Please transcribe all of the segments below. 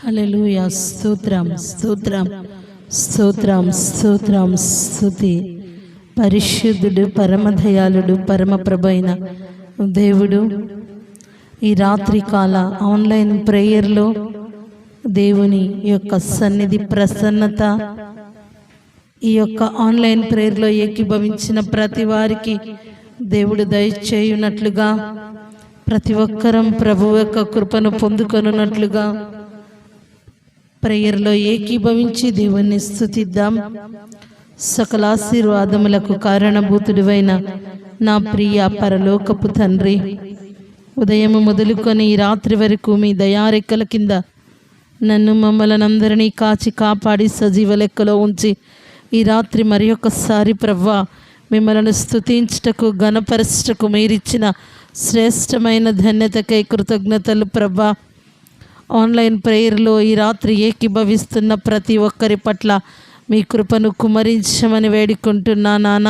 హల్లెలూయా. స్తోత్రం స్తోత్రం స్తోత్రం స్తోత్రం స్తుతి. పరిశుద్ధుడు, పరమదయాళుడు, పరమప్రభు అయిన దేవుడు ఈ రాత్రికాల ఆన్లైన్ ప్రేయర్లో దేవుని యొక్క సన్నిధి ప్రసన్నత, ఈ యొక్క ఆన్లైన్ ప్రేయర్లో ఏకీభవించిన ప్రతి వారికి దేవుడు దయచేయునట్లుగా, ప్రతి ఒక్కరం ప్రభు యొక్క కృపను పొందుకొనున్నట్లుగా ప్రేయర్లో ఏకీభవించి దేవుణ్ణి స్తుతిద్దాం. సకల ఆశీర్వాదములకు కారణభూతుడివైన నా ప్రియ పరలోకపు తండ్రి, ఉదయం మొదలుకొని ఈ రాత్రి వరకు మీ దయారెక్కల కింద నన్ను మమ్మల్ని అందరినీ కాచి కాపాడి సజీవ లెక్కలో ఉంచి ఈ రాత్రి మరి ఒక్కసారి ప్రవ్వా మిమ్మల్ని స్తుతించుటకు ఘనపరచుటకు మీరిచ్చిన శ్రేష్టమైన ధన్యతకై కృతజ్ఞతలు ప్రవ్వా. ఆన్లైన్ ప్రేయర్లో ఈ రాత్రి ఏకీభవిస్తున్న ప్రతి ఒక్కరి పట్ల మీ కృపను కుమరించమని వేడుకుంటున్నా నాన్న.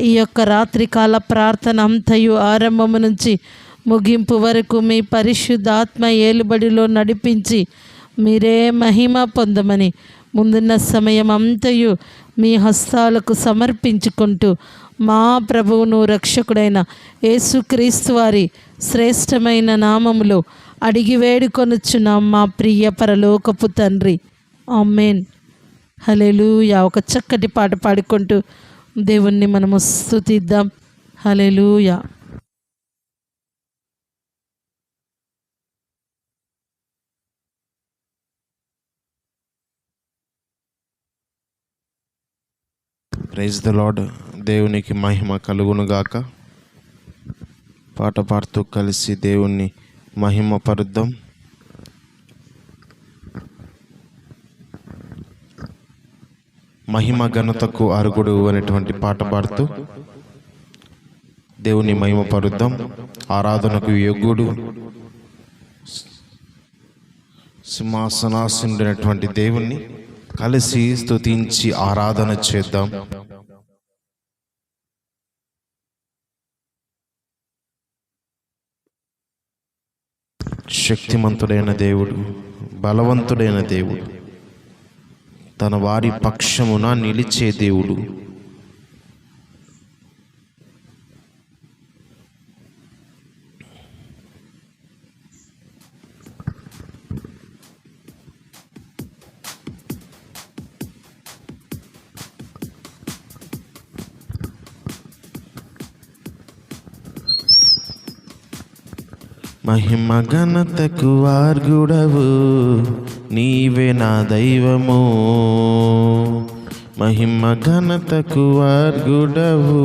ఈ యొక్క రాత్రికాల ప్రార్థన అంతయు ఆరంభము నుంచి ముగింపు వరకు మీ పరిశుద్ధాత్మ ఏలుబడిలో నడిపించి మీరే మహిమ పొందమని ముందున్న సమయం అంతయు మీ హస్తాలకు సమర్పించుకుంటూ మా ప్రభువును రక్షకుడైన యేసుక్రీస్తు వారి శ్రేష్టమైన నామములో అడిగి వేడుకొనుచున్నాం మా ప్రియ పరలోకపు తండ్రి. ఆమేన్. హల్లెలూయా. ఒక చక్కటి పాట పాడుకుంటూ దేవుణ్ణి మనము స్తుతిద్దాం. హల్లెలూయా. Praise the lord. దేవునికి మహిమ కలుగునుగాక. పాట పాడుతూ కలిసి దేవుణ్ణి మహిమ పరుద్దాం. మహిమ ఘనతకు అర్హుడు అనేటువంటి పాట పాడుతూ దేవుని మహిమ పరుద్దాం. ఆరాధనకు యోగ్యుడు, సింహాసనాసీనుడైనటువంటి దేవుణ్ణి కలిసి స్తుతించి ఆరాధన చేద్దాం. శక్తిమంతుడైన దేవుడు, బలవంతుడైన దేవుడు, తన వారి పక్షమున నిలిచే దేవుడు. మహిమ ఘనతకు అర్హుడవు నీవే నా దైవము. మహిమ ఘనతకు అర్హుడవు.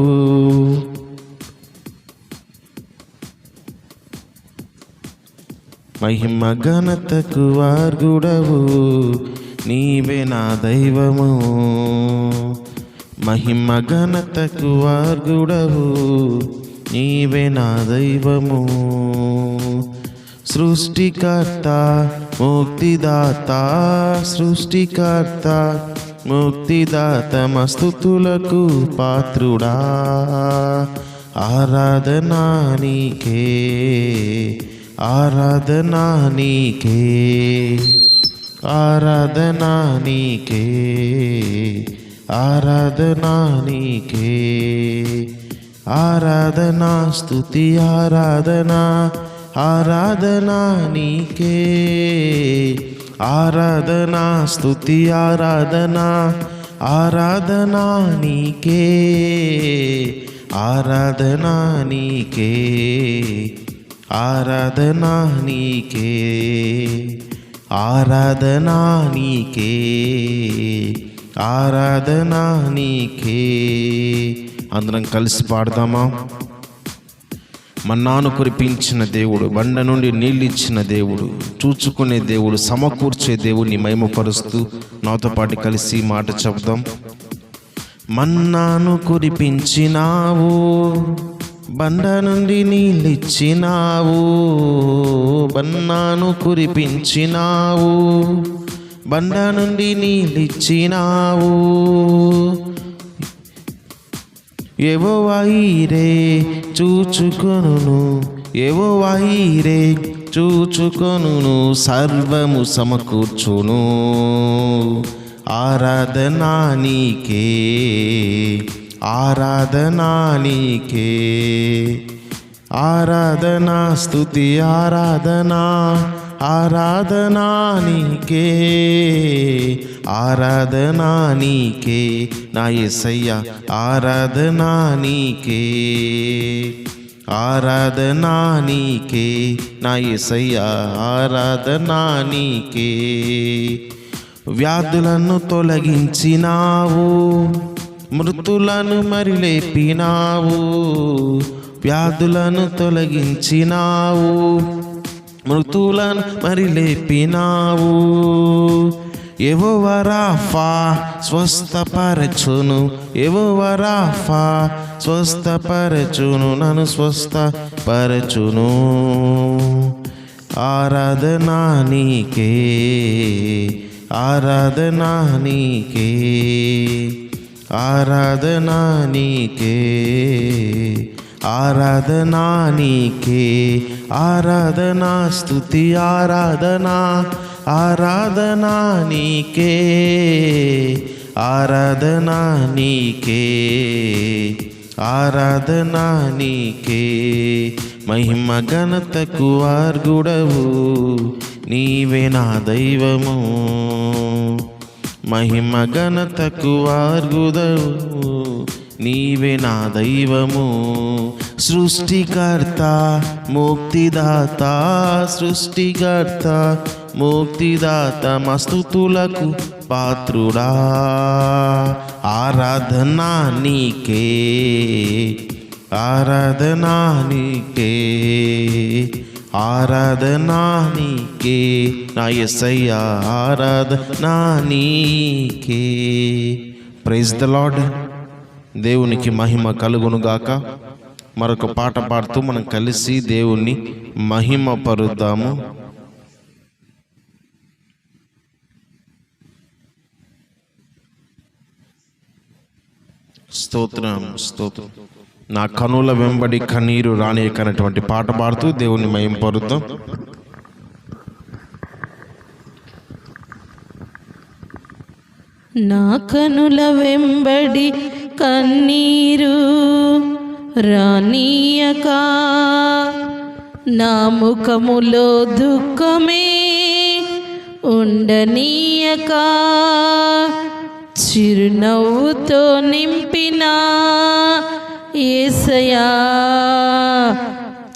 మహిమ ఘనతకు అర్హుడవు నీవే నా దైవము. మహిమ ఘనతకు అర్హుడవు నీవే నా దైవము. సృష్టికర్త ముక్తిదాత, సృష్టికర్త ముక్తిదాత మస్తుతులకు పాత్రుడా. ఆరాధనా నీకే, ఆరాధనా నీకే, ఆరాధనా నీకే, ఆరాధనా నీకే. ఆరాధనా స్తుతి ఆరాధనా, ఆరాధనా నీకే. ఆరాధనా స్తుతి ఆరాధనా, ఆరాధనా నీకే. ఆరాధనా నీకే, ఆరాధనా నీకే, ఆరాధనా నీకే, ఆరాధనా నీకే. అందరం కలిసి పాడదామా? మన్నాను కురిపించిన దేవుడు, బండ నుండి నీళ్ళు ఇచ్చిన దేవుడు, చూచుకునే దేవుడు, సమకూర్చే దేవుడిని మహిమపరుస్తూ నాతో పాటు కలిసి మాట చెప్దాం. మన్నాను కురిపించినావు, బండ నుండి నీళ్ళిచ్చినావు. మన్నాను కురిపించినావు, బండ నుండి నీళ్ళిచ్చినావు. యెహోవా ఈరే చూచుకొనును, యెహోవా ఈరే చూచుకొనును సర్వము సమకూర్చును. ఆరాధనా నీకే, ఆరాధనా నీకే, ఆరాధనా స్తుతి ఆరాధనా, ఆరాధనా నీకే, ఆరాధనా నీకే నా యేసయ్య, ఆరాధనా నీకే, ఆరాధనా నీకే నా యేసయ్య, ఆరాధనా నీకే. వ్యాధులను తొలగించినావు, మృతులను మరి లేపినావు. వ్యాధులను తొలగించినావు, మృతులను మరి లేపినావు. యెహోవా రాఫా స్వస్థపరచును, యెహోవా రాఫా స్వస్థపరచును, నన్ను స్వస్థపరచును. ఆరాధనా నీకే, ఆరాధనా నీకే, ఆరాధనా నీకే, ఆరాధనా నీకే, ఆరాధనా స్తుతి ఆరాధనా, ఆరాధనా నీకే, ఆరాధనా నీకే, ఆరాధనా నీకే. మహిమ ఘనతకు అర్హుడవు నీవే నా దైవము, మహిమ ఘనతకు అర్హుడవు నీవే నా దైవము. సృష్టికర్త ముక్తిదాత, సృష్టికర్త ముక్తిదాత మా స్తుతులకు పాత్రుడా. ఆరాధనా నీకే, ఆరాధనా నీకే, ఆరాధనా నీకే నా యేసయ్య, ఆరాధనా నీకే. Praise the lord. దేవునికి మహిమ కలుగునుగాక. మరొక పాట పాడుతూ మనం కలిసి దేవుణ్ణి మహిమ పరుద్దాము. స్తోత్రం, స్తోత్రం. నా కనుల వెంబడి కన్నీరు రానియకనటువంటి పాట పాడుతూ దేవుణ్ణి మహిమ పరుద్దాం. నా కనుల వెంబడి కన్నీరు రానీయక, నా ముఖములో దుఃఖమే ఉండనీయక, చిరునవ్వుతో నింపిన యేసయ్యా,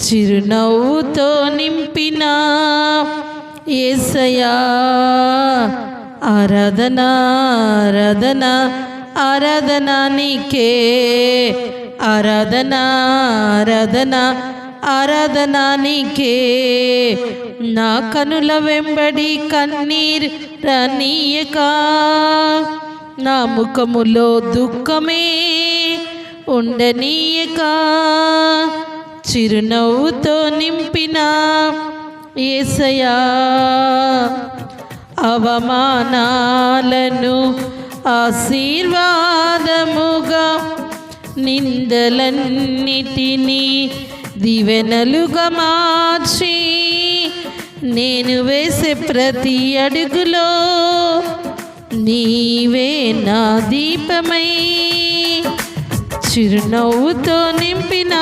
చిరునవ్వుతో నింపిన యేసయ్యా, ఆరాధనా ఆరాధనా ఆరాధనా నీకే, ఆరాధనా ఆరాధనా ఆరాధనా నీకే. నా కనుల వెంబడి కన్నీరు రానీయక, నా ముఖములో దుఃఖమే ఉండనీయక, చిరునవ్వుతో నింపిన యేసయ్యా, అవమానాలను ఆశీర్వాదముగా, నిందలన్నిటినీ దీవెనలుగా మార్చి, నేను వేసే ప్రతి అడుగులో నీవే నా దీపమై, చిరునవ్వుతో నింపిన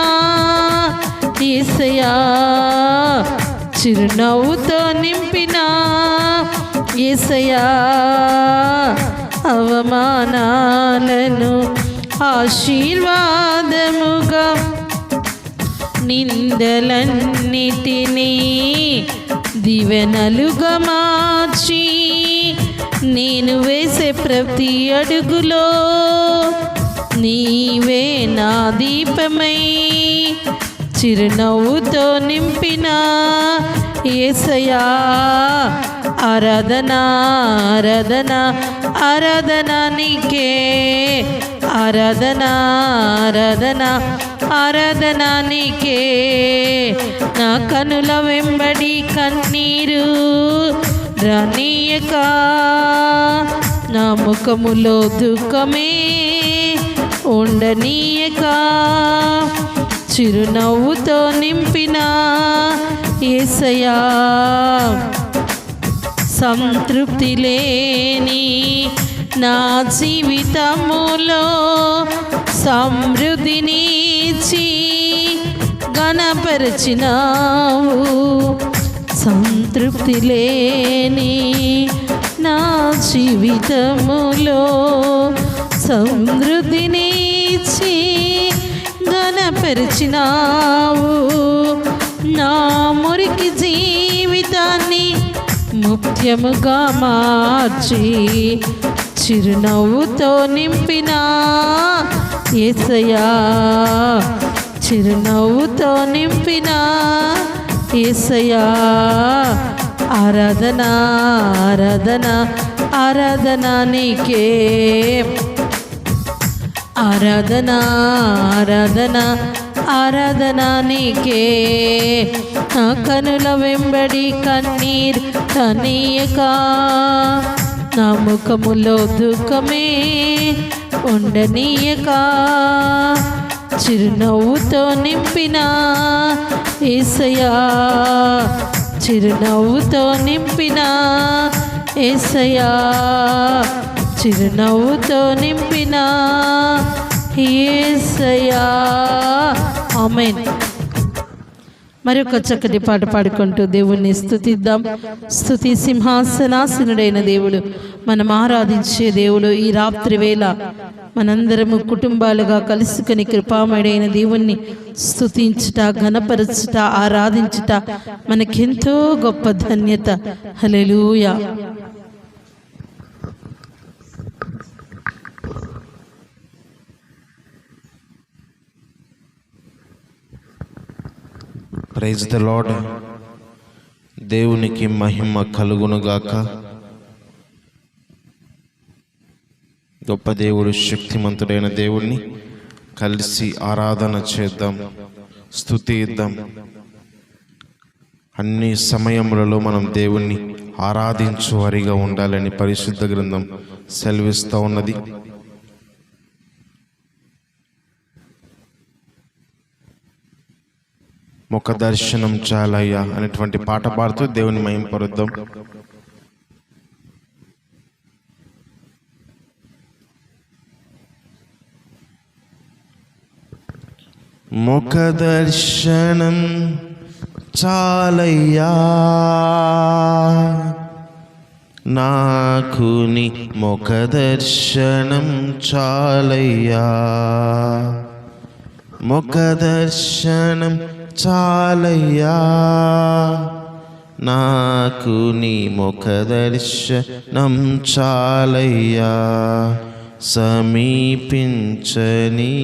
యేసయ్యా, చిరునవ్వుతో నింపిన యేసయ్యా, అవమానాలను ఆశీర్వాదముగా, నిందలన్నిటినీ దీవెనలుగా మార్చి, నేను వేసే ప్రతి అడుగులో నీవే నా దీపమై, చిరునవ్వుతో నింపిన యేసయ్యా, ఆరాధనా ఆరాధనా ఆరాధనా నీకే, ఆరాధనా ఆరాధనా ఆరాధనా నీకే. నా కనుల వెంబడి కన్నీరు రానీయక, నా ముఖములో దుఃఖమే ఉండనీయక, చిరునవ్వుతో నింపిన యేసయ్యా సంతృప్తి లేని నా జీవితములో సమృద్ధినిచ్చి ఘనపరచినావు. సంతృప్తి లేని నా జీవితములో సమృద్ధినిచ్చి ఘనపరచినావు. నా మురికి జీవితాన్ని ముఖ్యముగా మార్చి చిరునవ్వుతో నింపిన యేసయ్యా చిరునవ్వుతో నింపిన యేసయ్యా ఆరాధన ఆరాధన ఆరాధన నీకే. ఆరాధన ఆరాధన ఆరాధన నీకే. నా కనుల వెంబడి కన్నీర్ కనీయక నా ముఖములో దుఃఖమే ఉండనీయక చిరునవ్వుతో నింపిన యేసయ్యా చిరునవ్వుతో నింపిన యేసయ్యా చిరునవ్వుతో నింపిన యేసయ్యా. ఆమేన్. మరొక చక్కటి పాట పాడుకుంటూ దేవుణ్ణి స్తుతిద్దాం. స్తుతి సింహాసనాసనుడైన దేవుడు, మనం ఆరాధించే దేవుడు. ఈ రాత్రి వేళ మనందరము కుటుంబాలుగా కలుసుకొని కృపామయుడైన దేవుణ్ణి స్తుతించుట, ఘనపరచుట, ఆరాధించుట మనకెంతో గొప్ప ధన్యత. హల్లెలూయా. Praise the lord. దేవునికి మహిమ కలుగునుగాక. గొప్ప దేవుడు, శక్తిమంతుడైన దేవుణ్ణి కలిసి ఆరాధన చేద్దాం, స్తుతిద్దాం. అన్ని సమయములలో మనం దేవుణ్ణి ఆరాధించు వారిగా ఉండాలని పరిశుద్ధ గ్రంథం సెలవిస్తూ ఉన్నది. ముఖ దర్శనం చాలయ్యా అనేటువంటి పాట పాడుతూ దేవుని మహింపరుద్దాం. ముఖ దర్శనం చాలయ్యా నాకు నీ ముఖ దర్శనం చాలయ్యా. ముఖ దర్శనం చాలయ్యా నాకు నీ ముఖ దర్శనం చాలయ్యా. సమీపించని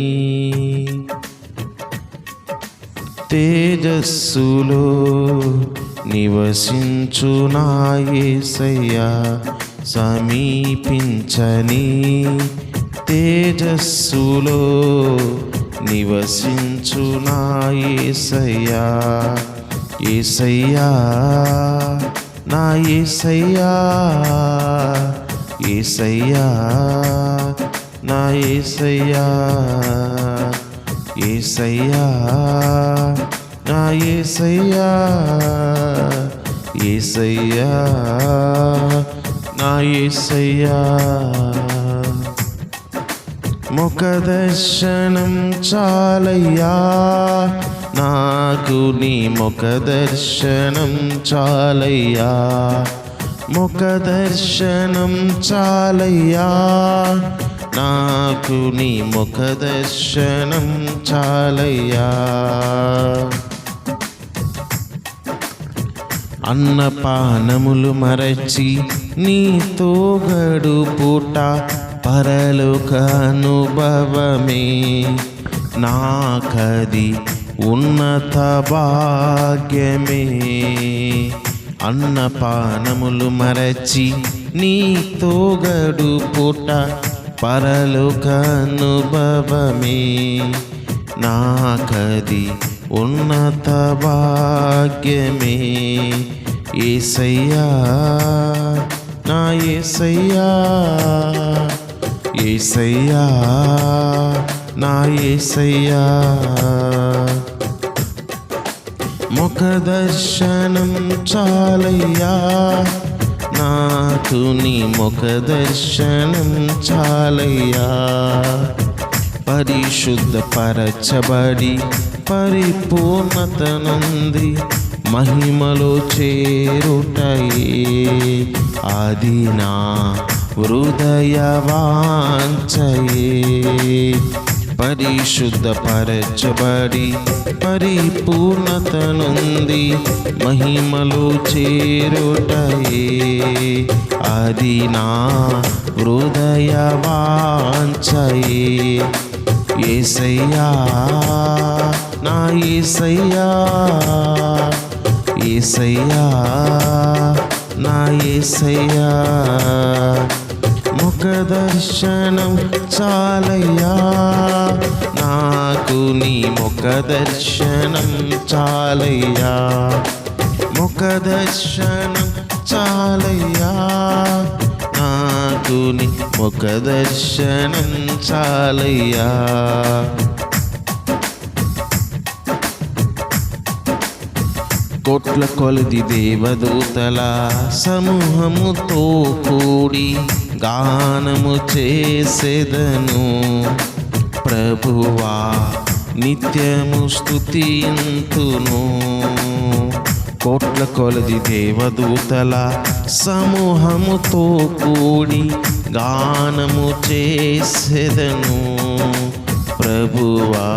తేజస్సులో నివసించు నా యేసయ్యా. సమీపించని తేజస్సులో నివసించు నా యేసయ్యా. యేసయ్యా నా యేసయ్యా, యేసయ్యా నా యేసయ్యా, యేసయ్యా నా యేసయ్యా, యేసయ్యా నా యేసయ్యా. ముఖ దర్శనం చాలయ్యా నాకు నీ ముఖ దర్శనం చాలయ్యా. ముఖ దర్శనం చాలయ్యా నాకు నీ ముఖ దర్శనం చాలయ్యా. అన్నపానములు మరచి నీతో గడుపుట పరలోక అనుభవమే. నాకది ఉన్నత భాగ్యమే. అన్నపానములు మరచి నీతో గడుపుట పరలోక అనుభవమే. నాకది ఉన్నత భాగ్యమే. యేసయ్యా నా యేసయ్యా, యేసయ్యా నా యేసయ్యా. ముఖ దర్శనం చాలయ్యా, నాకు నీ ముఖ దర్శనం చాలయ్యా. పరిశుద్ధపరచబడి పరిపూర్ణత నుండి మహిమలో చేరుటయే అది నా హృదయ వాంఛయే. పరిశుద్ధపరచబడి పరిపూర్ణత నుండి మహిమలో చేరుటయే అది నా హృదయ వాంఛయే. యేసయ్యా నా యేసయ్యా, యేసయ్యా నా యేసయ్యా, ముఖ దర్శనం చాలయ్యా, నాకు నీ ముఖ దర్శనం చాలయ్యా. ముఖ దర్శనం చాలయ్యా, నాకు నీ ముఖ దర్శనం చాలయ్యా. కోట్ల కొలది దేవదూతల సమూహముతో కూడి గానము చేసేదను, ప్రభువా నిత్యము స్తుతింతును. కోట్ల కొలది దేవదూతల సమూహముతో కూడి గానము చేసేదను, ప్రభువా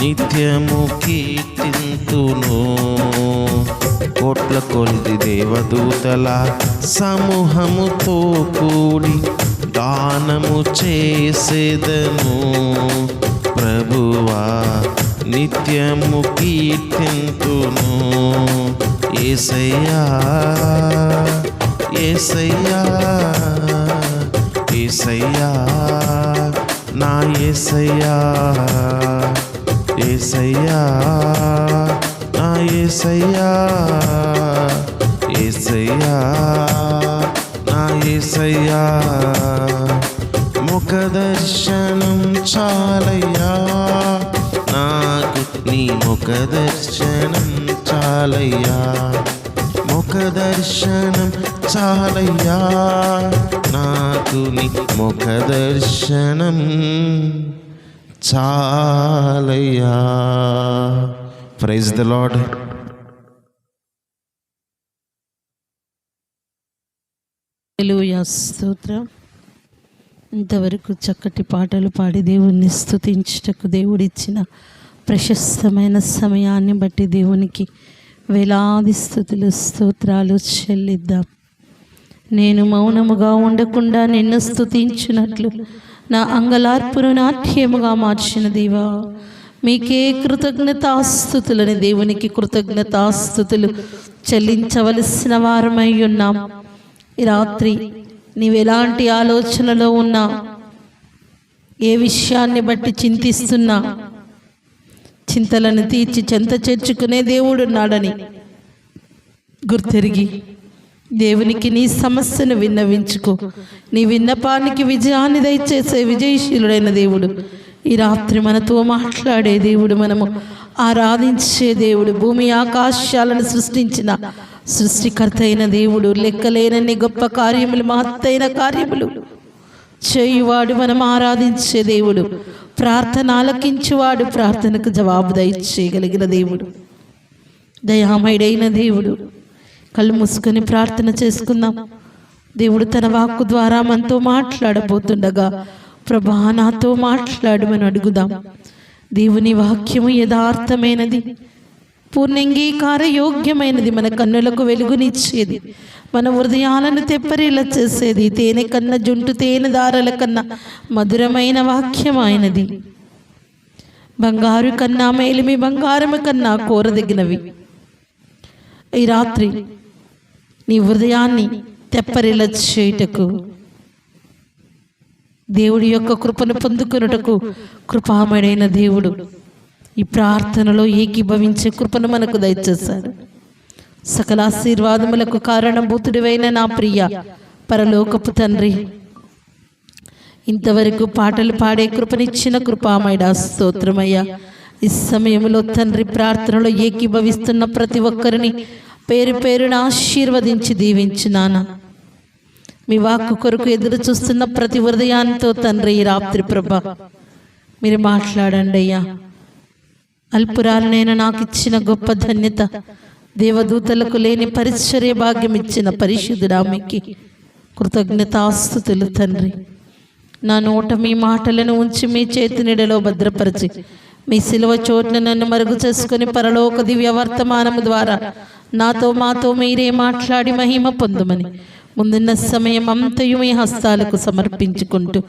నిత్యము కీర్తింతును. కోట్ల కొలది దేవదూతల సమూహముతో కూడి గానము చేసేదను, ప్రభువా నిత్యము కీర్తింతును. యేసయ్యా యేసయ్యా, యేసయ్యా నా యేసయ్యా, యేసయ్యా నా యేసయ్యా, యేసయ్యా నా యేసయ్యా. ముఖ దర్శనం చాలయ్యా, నాకు నీ ముఖ దర్శనం చాలయ్యా. ముఖ దర్శనం చాలయ్యా, నాకు నీ ముఖ దర్శనం చాలయ్యా. Praise the lord. హల్లెలూయా, స్తోత్రం. ఇంతవరకు చక్కటి పాటలు పాడి దేవుణ్ణి స్తుతించుటకు దేవుడిచ్చిన ప్రశస్తమైన సమయాన్ని బట్టి దేవునికి వేలాది స్తుతులు స్తోత్రాలు చెల్లిద్దాం. నేను మౌనముగా ఉండకుండా నిన్ను స్తుతించినట్లు నా అంగలార్పును నాట్యముగా మార్చిన దేవా, మీకే కృతజ్ఞతాస్తుతులని దేవునికి కృతజ్ఞతాస్తుతులు చెల్లించవలసిన వారమై ఉన్నాం. ఈ రాత్రి నీవెలాంటి ఆలోచనలో ఉన్నా, ఏ విషయాన్ని బట్టి చింతిస్తున్నా, చింతలను తీర్చి చెంత చేర్చుకునే దేవుడున్నాడని గుర్తెరిగి దేవునికి నీ సమస్యను విన్నవించుకో. నీ విన్నపానికి విజయాన్ని దయచేసే విజయశీలుడైన దేవుడు ఈ రాత్రి మనతో మాట్లాడే దేవుడు, మనము ఆరాధించే దేవుడు, భూమి ఆకాశాలను సృష్టించిన సృష్టికర్త అయిన దేవుడు, లెక్కలేనన్ని గొప్ప కార్యములు, మహత్తైన కార్యములు చేయువాడు, మనం ఆరాధించే దేవుడు, ప్రార్థన ఆలకించువాడు, ప్రార్థనకు జవాబు దయచేయగలిగిన దేవుడు, దయామయుడైన దేవుడు. కళ్ళు మూసుకొని ప్రార్థన చేసుకుందాం. దేవుడు తన వాక్కు ద్వారా మనతో మాట్లాడబోతుండగా, ప్రభా నాతో మాట్లాడమని అడుగుదాం. దేవుని వాక్యము యథార్థమైనది, పూర్ణంగీకార యోగ్యమైనది, మన కన్నులకు వెలుగునిచ్చేది, మన హృదయాలను తెప్పరిల్ల చేసేది, తేనె కన్నా జుంటు తేనె దారల కన్నా మధురమైన వాక్యమైనది, బంగారు కన్నా మేలిమి, బంగారము కన్నా కోరదగినవి. ఈ రాత్రి నీ హృదయాన్ని తెప్పరిల్ల చేయుటకు, దేవుడి యొక్క కృపను పొందుకొనుటకు కృపామయుడైన దేవుడు ఈ ప్రార్థనలో ఏకీభవించే కృపను మనకు దయచేశాడు. సకల ఆశీర్వాదములకు కారణభూతుడివైన నా ప్రియ పరలోకపు తండ్రి, ఇంతవరకు పాటలు పాడే కృపనిచ్చిన కృపామయుడా స్తోత్రమయ్యా. ఈ సమయంలో తండ్రి ప్రార్థనలో ఏకీభవిస్తున్న ప్రతి ఒక్కరిని పేరు పేరున ఆశీర్వదించి దీవించు నాన్న. మీ వాక్కు కొరకు ఎదురు చూస్తున్న ప్రతి హృదయానితో తండ్రి ఈ రాత్రి ప్రభా మీరు మాట్లాడండి అయ్యా. అల్పురాలనైనా నాకు ఇచ్చిన గొప్ప ధన్యత, దేవదూతలకు లేని పరిచర్య భాగ్యం ఇచ్చిన పరిశుద్ధుడామికి కృతజ్ఞతాస్తుతులు తండ్రి. నా నోట మీ మాటలను ఉంచి మీ చేతి నీడలో భద్రపరిచి మీ సిలువ చోటున నన్ను మరుగు చేసుకుని పరలోక దివ్య వర్తమానము ద్వారా నాతో మాతో మీరే మాట్లాడి మహిమ పొందుమని ముందున్న సమయం అంతయు మీ హస్తాలకు సమర్పించుకుంటూ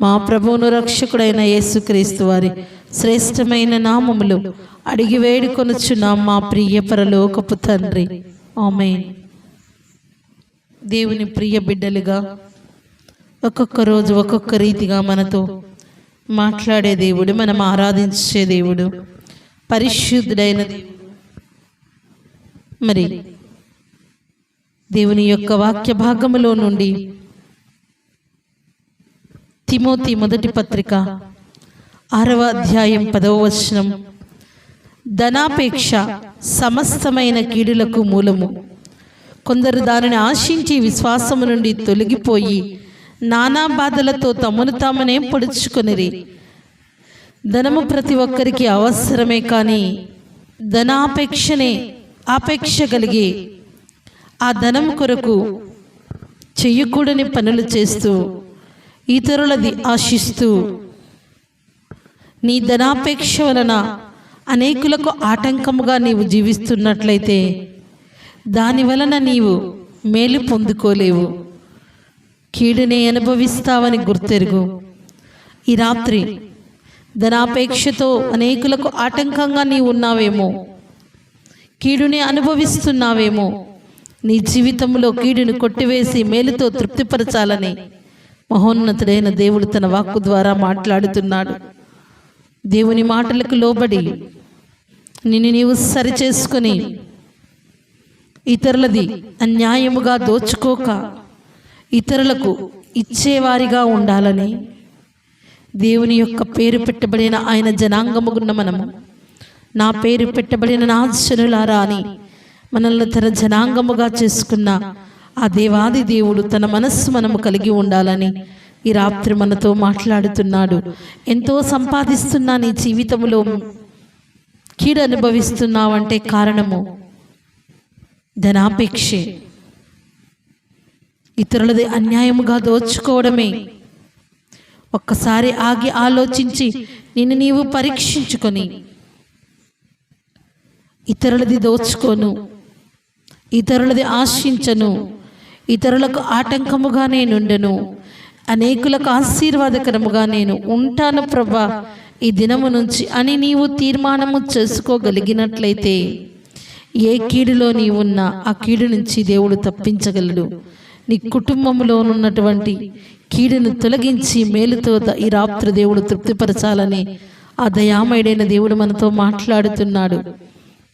మా ప్రభువును రక్షకుడైన యేసుక్రీస్తు వారి శ్రేష్టమైన నామములో అడిగి వేడుకొనుచున్నాం మా ప్రియ పరలోకపు తండ్రి. ఆమేన్. దేవుని ప్రియ బిడ్డలుగా ఒక్కొక్క రోజు ఒక్కొక్క రీతిగా మనతో మాట్లాడే దేవుడు, మనం ఆరాధించే దేవుడు, పరిశుద్ధుడైన దేవుడు. మరి దేవుని యొక్క వాక్య భాగములో నుండి తిమోతి మొదటి పత్రిక 6వ అధ్యాయం 10వ వచనం, ధనాపేక్ష సమస్తమైన కీడులకు మూలము. కొందరు దానిని ఆశించి విశ్వాసము నుండి తొలగిపోయి నానా బాధలతో తమను తామనే పొడుచుకొనిరి. ధనము ప్రతి ఒక్కరికి అవసరమే, కానీ ఆపేక్ష కలిగి ఆ ధనం కొరకు చెయ్యకూడని పనులు చేస్తూ ఇతరులది ఆశిస్తూ నీ ధనాపేక్ష వలన అనేకులకు ఆటంకముగా నీవు జీవిస్తున్నట్లయితే దాని వలన నీవు మేలు పొందుకోలేవు, కీడునే అనుభవిస్తావని గుర్తెరుగు. ఈ రాత్రి ధనాపేక్షతో అనేకులకు ఆటంకంగా నీవు ఉన్నావేమో, కీడుని అనుభవిస్తున్నావేమో. నీ జీవితంలో కీడును కొట్టివేసి మేలుతో తృప్తిపరచాలని మహోన్నతుడైన దేవుడు తన వాక్కు ద్వారా మాట్లాడుతున్నాడు. దేవుని మాటలకు లోబడి నిన్ను నీవు సరిచేసుకొని ఇతరులది అన్యాయముగా దోచుకోక ఇతరులకు ఇచ్చేవారిగా ఉండాలని దేవుని యొక్క పేరు పెట్టబడిన ఆయన జనాంగముగున్న మనము, నా పేరు పెట్టబడిన నా జనులారా అని మనల్ని తన జనాంగముగా చేసుకున్న ఆ దేవాది దేవుడు తన మనస్సు మనము కలిగి ఉండాలని ఈ రాత్రి మనతో మాట్లాడుతున్నాడు. ఎంతో సంపాదిస్తున్నా నీ జీవితంలో కీడు అనుభవిస్తున్నావంటే కారణము ధనాపేక్షే, ఇతరులది అన్యాయముగా దోచుకోవడమే. ఒక్కసారి ఆగి ఆలోచించి నిన్ను నీవు పరీక్షించుకొని, ఇతరులది దోచుకోను, ఇతరులది ఆశించను, ఇతరులకు ఆటంకముగా నేనుండను, అనేకులకు ఆశీర్వాదకరముగా నేను ఉంటాను ప్రభా ఈ దినము నుంచి అని నీవు తీర్మానము చేసుకోగలిగినట్లయితే ఏ కీడులో నీవున్నా ఆ కీడు నుంచి దేవుడు తప్పించగలడు. నీ కుటుంబంలో ఉన్నటువంటి కీడును తొలగించి మేలుతో ఈ రాత్రి దేవుడు తృప్తిపరచాలని ఆ దయామయుడైన దేవుడు మనతో మాట్లాడుతున్నాడు.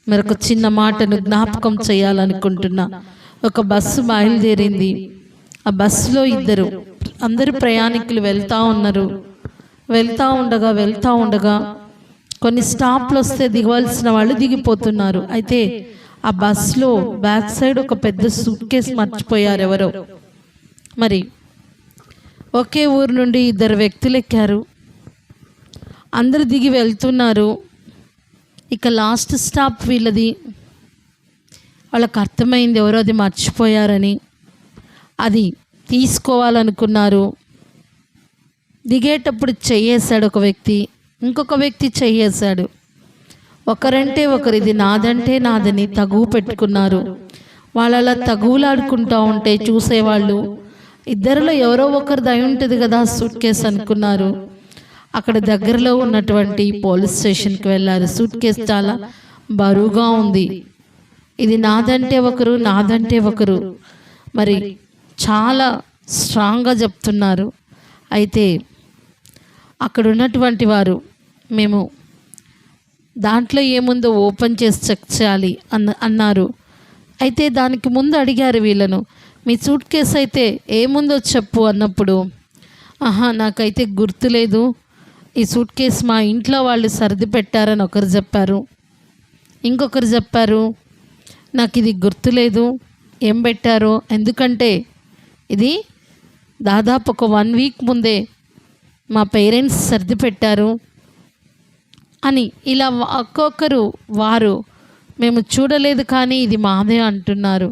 మరొక చిన్న మాటను జ్ఞాపకం చేయాలనుకుంటున్నా. ఒక బస్సు బయలుదేరింది. ఆ బస్సులో అందరు ప్రయాణికులు వెళ్తూ ఉన్నారు. వెళ్తూ ఉండగా కొన్ని స్టాప్లు వస్తే దిగవలసిన వాళ్ళు దిగిపోతున్నారు. అయితే ఆ బస్సులో బ్యాక్ సైడ్ ఒక పెద్ద సూట్ కేసు మర్చిపోయారు ఎవరో. మరి ఒకే ఊరు నుండి 2 వ్యక్తులు ఎక్కారు. అందరు దిగి వెళ్తున్నారు. ఇక లాస్ట్ స్టాప్ వీళ్ళది. వాళ్ళకి అర్థమైంది ఎవరో అది మర్చిపోయారని. అది తీసుకోవాలనుకున్నారు. దిగేటప్పుడు చెయ్యేశాడు ఒక వ్యక్తి, ఇంకొక వ్యక్తి చెయ్యేశాడు. ఒకరంటే ఒకరు ఇది నాదంటే నాదని తగువు పెట్టుకున్నారు. వాళ్ళు అలా తగువులాడుకుంటూ ఉంటే చూసేవాళ్ళు ఇద్దరిలో ఎవరో ఒకరు దయ ఉంటుంది కదా సూట్ కేసు అనుకున్నారు. అక్కడ దగ్గరలో ఉన్నటువంటి పోలీస్ స్టేషన్కి వెళ్ళారు. సూట్ కేసు చాలా బరువుగా ఉంది. ఇది నాదంటే ఒకరు, నాదంటే ఒకరు, మరి చాలా స్ట్రాంగ్గా చెప్తున్నారు. అయితే అక్కడ ఉన్నటువంటి వారు మేము దాంట్లో ఏముందో ఓపెన్ చేసి చెక్ చేయాలి అన్నారు. అయితే దానికి ముందు అడిగారు వీళ్ళను, మీ సూట్ కేసు అయితే ఏముందో చెప్పు అన్నప్పుడు, నాకైతే గుర్తులేదు, ఈ సూట్ కేస్ మా ఇంట్లో వాళ్ళు సర్ది పెట్టారని ఒకరు చెప్పారు. ఇంకొకరు చెప్పారు నాకు ఇది గుర్తులేదు ఏం పెట్టారో, ఎందుకంటే ఇది దాదాపు ఒక 1 వీక్ ముందే మా పేరెంట్స్ సర్ది పెట్టారు అని. ఇలా ఒక్కొక్కరు వారు మేము చూడలేదు కానీ ఇది మాదే అంటున్నారు.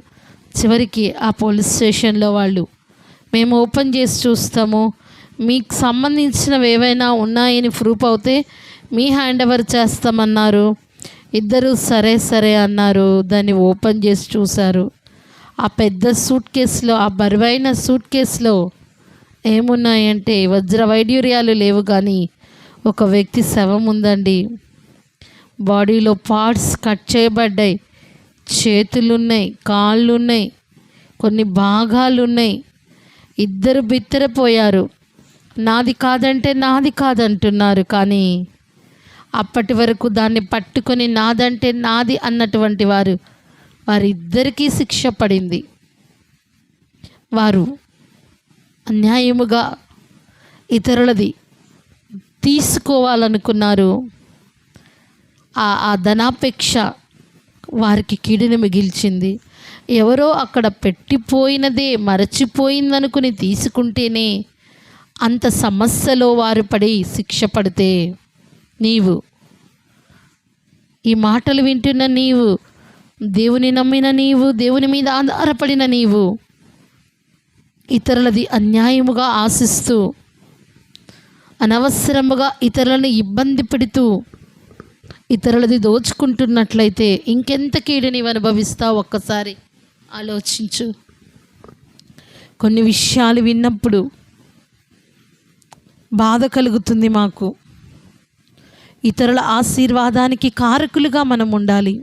చివరికి ఆ పోలీస్ స్టేషన్లో వాళ్ళు మేము ఓపెన్ చేసి చూస్తాము, మీకు సంబంధించినవి ఏవైనా ఉన్నాయని ప్రూఫ్ అవుతే మీ హ్యాండ్ ఓవర్ చేస్తామన్నారు. ఇద్దరు సరే సరే అన్నారు. దాన్ని ఓపెన్ చేసి చూశారు. ఆ పెద్ద సూట్ కేసులో, ఆ బరువైన సూట్ కేసులో ఏమున్నాయంటే వజ్ర వైడ్యూర్యాలు లేవు కానీ ఒక వ్యక్తి శవం ఉందండి. బాడీలో పార్ట్స్ కట్ చేయబడ్డాయి, చేతులున్నాయి, కాళ్ళున్నాయి, కొన్ని భాగాలున్నాయి. ఇద్దరు బిత్తరపోయారు. నాది కాదంటే నాది కాదంటున్నారు. కానీ అప్పటి వరకు దాన్ని పట్టుకొని నాదంటే నాది అన్నటువంటి వారిద్దరికీ శిక్ష పడింది. వారు అన్యాయముగా ఇతరులది తీసుకోవాలనుకున్నారు. ఆ ధనాపేక్ష వారికి కీడుని మిగిల్చింది. ఎవరో అక్కడ పెట్టిపోయినదే మరచిపోయిందనుకుని తీసుకుంటేనే అంత సమస్యలో వారు పడి శిక్ష పడితే, నీవు ఈ మాటలు వింటున్న నీవు, దేవుని నమ్మిన నీవు, దేవుని మీద ఆధారపడిన నీవు ఇతరులది అన్యాయముగా ఆశిస్తూ అనవసరముగా ఇతరులను ఇబ్బంది పెడుతూ ఇతరులది దోచుకుంటున్నట్లయితే ఇంకెంత కీడు నీవు అనుభవిస్తావు ఒక్కసారి ఆలోచించు. కొన్ని విషయాలు విన్నప్పుడు బాధ కలుగుతుంది మాకు. ఇతరుల ఆశీర్వాదానికి కారకులుగా మనం ఉండాలి.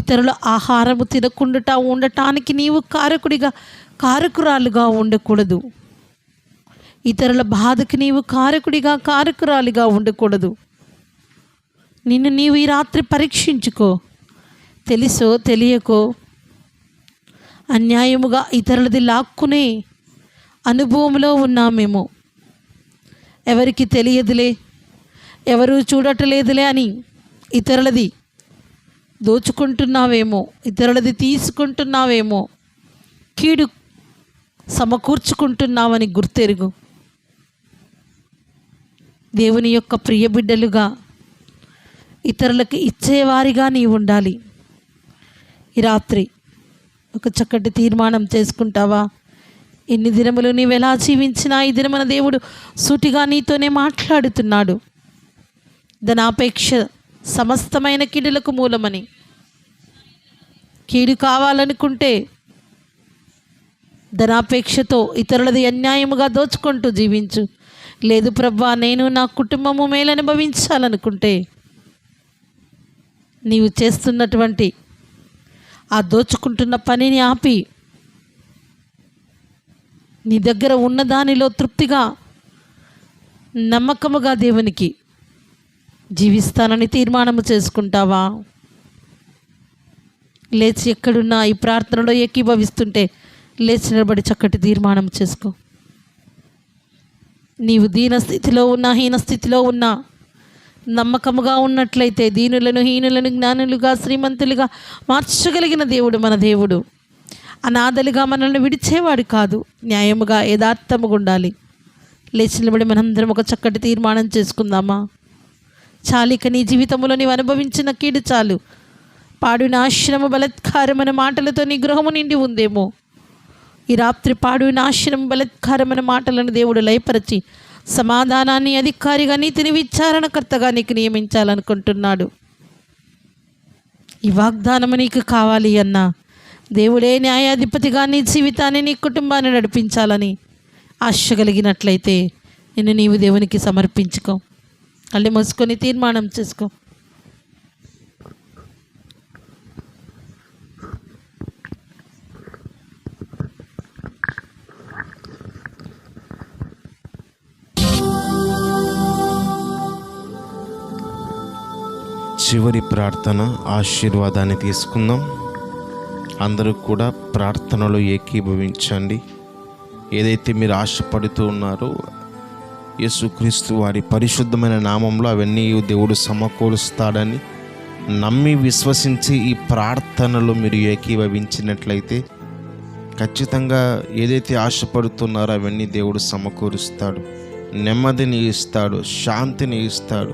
ఇతరుల ఆహారము తినకుండా ఉండటానికి నీవు కారకురాలుగా ఉండకూడదు. ఇతరుల బాధకు నీవు కారకురాలిగా ఉండకూడదు. నిన్ను నీవు ఈ రాత్రి పరీక్షించుకో. తెలుసో తెలియకో అన్యాయముగా ఇతరులది లాక్కునే అనుభవంలో ఉన్నామేమో. ఎవరికి తెలియదులే, ఎవరు చూడటలేదులే అని ఇతరులది దోచుకుంటున్నావేమో, ఇతరులది తీసుకుంటున్నావేమో, కీడు సమకూర్చుకుంటున్నావని గుర్తెరుగు. దేవుని యొక్క ప్రియ బిడ్డలుగా ఇతరులకు ఇచ్చేవారిగా నీవు ఉండాలి. ఈ రాత్రి ఒక చక్కటి తీర్మానం చేసుకుంటావా? ఎన్ని దినములు నీవు ఎలా జీవించినా ఈ దినమున దేవుడు సూటిగా నీతోనే మాట్లాడుతున్నాడు. ధనాపేక్ష సమస్తమైన కీడులకు మూలమని. కీడు కావాలనుకుంటే ధనాపేక్షతో ఇతరులది అన్యాయముగా దోచుకుంటూ జీవించు. లేదు ప్రభువా, నేను నా కుటుంబము మేలు అనుభవించాలనుకుంటే నీవు చేస్తున్నటువంటి ఆ దోచుకుంటున్న పనిని ఆపి నీ దగ్గర ఉన్న దానిలో తృప్తిగా నమ్మకముగా దేవునికి జీవిస్తానని తీర్మానము చేసుకుంటావా? లేచి ఎక్కడున్నా ఈ ప్రార్థనలో ఏకీభవిస్తుంటే లేచి నిలబడి చక్కటి తీర్మానం చేసుకో. నీవు దీనస్థితిలో ఉన్నా, హీనస్థితిలో ఉన్నా నమ్మకముగా ఉన్నట్లయితే దీనులను హీనులను జ్ఞానులుగా శ్రీమంతులుగా మార్చగలిగిన దేవుడు మన దేవుడు. అనాథలుగా మనల్ని విడిచేవాడు కాదు. న్యాయముగా యథార్థముగా ఉండాలి. లేచి నిలబడి మనందరం ఒక చక్కటి తీర్మానం చేసుకుందామా? చాలిక నీ జీవితంలో నీవు అనుభవించిన కీడు చాలు. పాడు నాశనము బలత్కారమైన మాటలతో నీ గృహము నిండి ఉందేమో. ఈ రాత్రి పాడు నాశనం బలత్కారమైన మాటలను దేవుడు లయపరచి సమాధానాన్ని అధికారిగా నీతిని విచారణకర్తగా నీకు నియమించాలనుకుంటున్నాడు. ఈ వాగ్దానము నీకు కావాలి అన్నా దేవుడే న్యాయాధిపతిగా నీ జీవితాన్ని, నీ కుటుంబాన్ని నడిపించాలని ఆశ కలిగినట్లయితే నిన్ను నీవు దేవునికి సమర్పించుకో. కళ్ళు మూసుకొని తీర్మానం చేసుకో. చివరి ప్రార్థన ఆశీర్వాదాన్ని తీసుకుందాం. అందరూ కూడా ప్రార్థనలో ఏకీభవించండి. ఏదైతే మీరు ఆశపడుతూ ఉన్నారో యేసుక్రీస్తు వారి పరిశుద్ధమైన నామంలో అవన్నీ దేవుడు సమకూరుస్తాడని నమ్మి విశ్వసించి ఈ ప్రార్థనలు మీరు ఏకీభవించినట్లయితే ఖచ్చితంగా ఏదైతే ఆశపడుతున్నారో అవన్నీ దేవుడు సమకూరుస్తాడు. నెమ్మదిని ఇస్తాడు, శాంతిని ఇస్తాడు,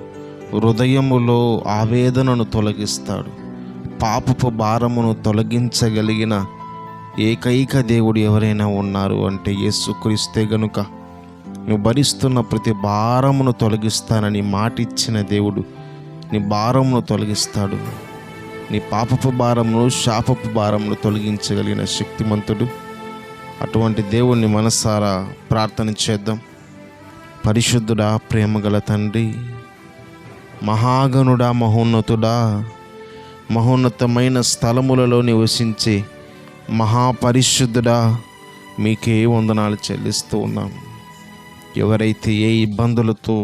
హృదయములో ఆవేదనను తొలగిస్తాడు. పాపపు భారమును తొలగించగలిగిన ఏకైక దేవుడు ఎవరైనా ఉన్నారు అంటే యేసుక్రీస్తే గనుక నువ్వు భరిస్తున్న ప్రతి భారమును తొలగిస్తానని మాట ఇచ్చిన దేవుడు నీ భారమును తొలగిస్తాడు. నీ పాపపు భారమును, శాపపు భారమును తొలగించగలిగిన శక్తిమంతుడు. అటువంటి దేవుణ్ణి మనసారా ప్రార్థన చేద్దాం. పరిశుద్ధుడా, ప్రేమగల తండ్రి, మహాగణుడా, మహోన్నతుడా, మహోన్నతమైన స్థలములలో నివసించే మహాపరిశుద్ధుడా, మీకే వందనాలు చెల్లిస్తూ ఉన్నాం. ఎవరైతే ఏ ఇబ్బందులతో,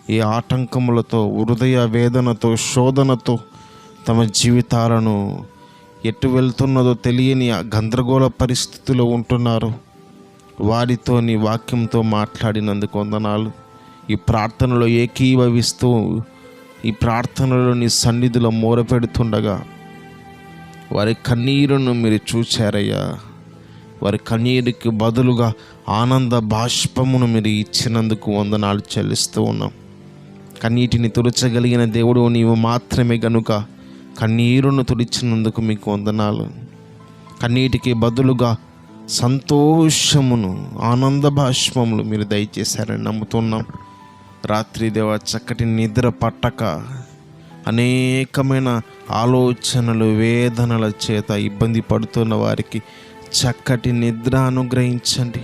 ఏ ఆటంకములతో, హృదయ వేదనతో, శోధనతో తమ జీవితాలను ఎటు వెళ్తున్నదో తెలియని ఆ గందరగోళ పరిస్థితిలో ఉంటున్నారో వారితో నీ వాక్యంతో మాట్లాడినందుకు వందనాలు. ఈ ప్రార్థనలో ఏకీభవిస్తూ ఈ ప్రార్థనలో నీ సన్నిధిలో మోరపెడుతుండగా వారి కన్నీరును మీరు చూచారయ్యా. వారి కన్నీరుకి బదులుగా ఆనంద బాష్పమును మీరు ఇచ్చినందుకు వందనాలు చెల్లిస్తూ ఉన్నాం. కన్నీటిని తుడచగలిగిన దేవుడు నీవు మాత్రమే గనుక కన్నీరును తుడిచినందుకు మీకు వందనాలు. కన్నీటికి బదులుగా సంతోషమును, ఆనంద బాష్పములు మీరు దయచేశారని నమ్ముతున్నాం. రాత్రి దేవ చక్కటి నిద్ర పట్టక అనేకమైన ఆలోచనలు, వేదనల చేత ఇబ్బంది పడుతున్న వారికి చక్కటి నిద్ర అనుగ్రహించండి.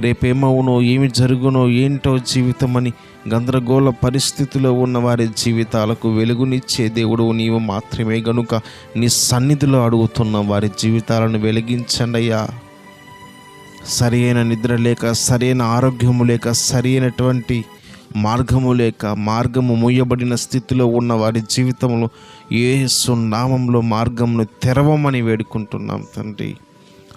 రేపేమవునో, ఏమి జరుగునో, ఏంటో జీవితం అని గందరగోళ పరిస్థితిలో ఉన్న వారి జీవితాలకు వెలుగునిచ్చే దేవుడు నీవు మాత్రమే గనుక నీ సన్నిధిలో అడుగుతున్న వారి జీవితాలను వెలిగించండి అయ్యా. సరి అయిన నిద్ర లేక, సరైన ఆరోగ్యము లేక, సరైనటువంటి మార్గము లేక, మార్గము మూయబడిన స్థితిలో ఉన్న వారి జీవితంలో యేసు నామములో మార్గమును తెరవమని వేడుకుంటున్నాం తండ్రి.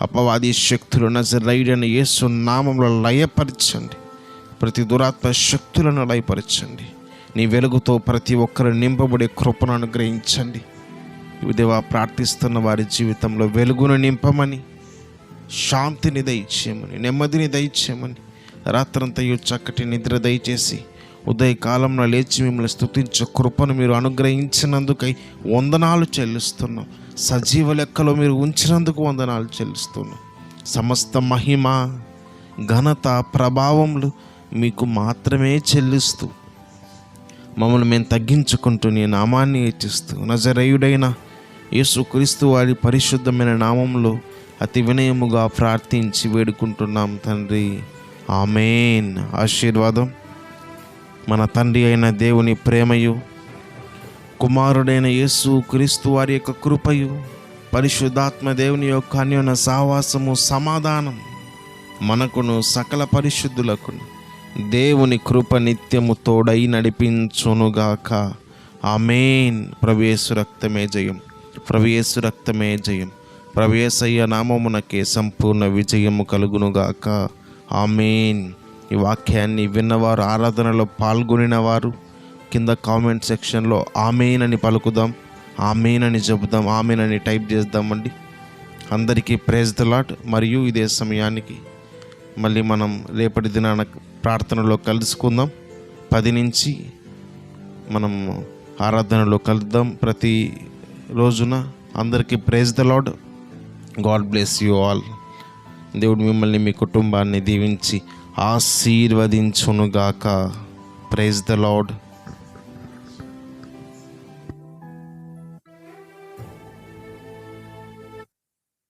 అపవాది శక్తులు నజరేయుడైన యేసు నామములో లయపరచండి. ప్రతి దురాత్మ శక్తులను లయపరచండి. నీ వెలుగుతో ప్రతి ఒక్కరు నింపబడే కృపను అనుగ్రహించండి. దేవా, ప్రార్థిస్తున్న వారి జీవితంలో వెలుగును నింపమని, శాంతిని దయచేయమని, నెమ్మదిని దయచేయమని, రాత్రంతయు చక్కటి నిద్ర దయచేసి ఉదయకాలంలో లేచి మిమ్మల్ని స్తుతించే కృపను మీరు అనుగ్రహించినందుకై వందనాలు చెల్లిస్తున్నాం. సజీవ లెక్కలో మీరు ఉంచినందుకు వందనాలు చెల్లిస్తున్నాం. సమస్త మహిమ, ఘనత, ప్రభావములు మీకు మాత్రమే చెల్లిస్తూ మమ్మల్ని మేము తగ్గించుకుంటూ నీ నామాన్ని హెచ్చిస్తూ నజరేయుడైన యేసుక్రీస్తు వారి పరిశుద్ధమైన నామంలో అతి వినయముగా ప్రార్థించి వేడుకుంటున్నాం తండ్రి. ఆమేన్. ఆశీర్వాదం. మన తండ్రి అయిన దేవుని ప్రేమయు, కుమారుడైన యేసు క్రీస్తు వారి యొక్క కృపయు, పరిశుద్ధాత్మ దేవుని యొక్క అన్యోన్య సహవాసము, సమాధానం మనకును సకల పరిశుద్ధులకును దేవుని కృప నిత్యము తోడై నడిపించునుగాక. ఆమేన్. ప్రభు యేసు రక్తమే జయం, ప్రభు యేసు రక్తమే జయం. ప్రభు యేసయ్య నామమునకే సంపూర్ణ విజయము కలుగునుగాక. ఆమేన్. ఈ వాక్యాన్ని విన్నవారు, ఆరాధనలో పాల్గొనిన వారు కింద కామెంట్ సెక్షన్లో ఆమేన్ అని పలుకుదాం, ఆమేన్ అని చెబుదాం, ఆమేన్ అని టైప్ చేద్దామండి. అందరికీ ప్రైజ్ ది లార్డ్. మరియు ఇదే సమయానికి మళ్ళీ మనం రేపటి దినాన ప్రార్థనలో కలుసుకుందాం. 10 నుంచి మనం ఆరాధనలో కలుద్దాం. ప్రతి రోజున అందరికీ praise the lord. God bless you all. దేవుడు మిమ్మల్ని, మీ కుటుంబాన్ని దీవించి ఆశీర్వదించునుగాక. Praise the lord.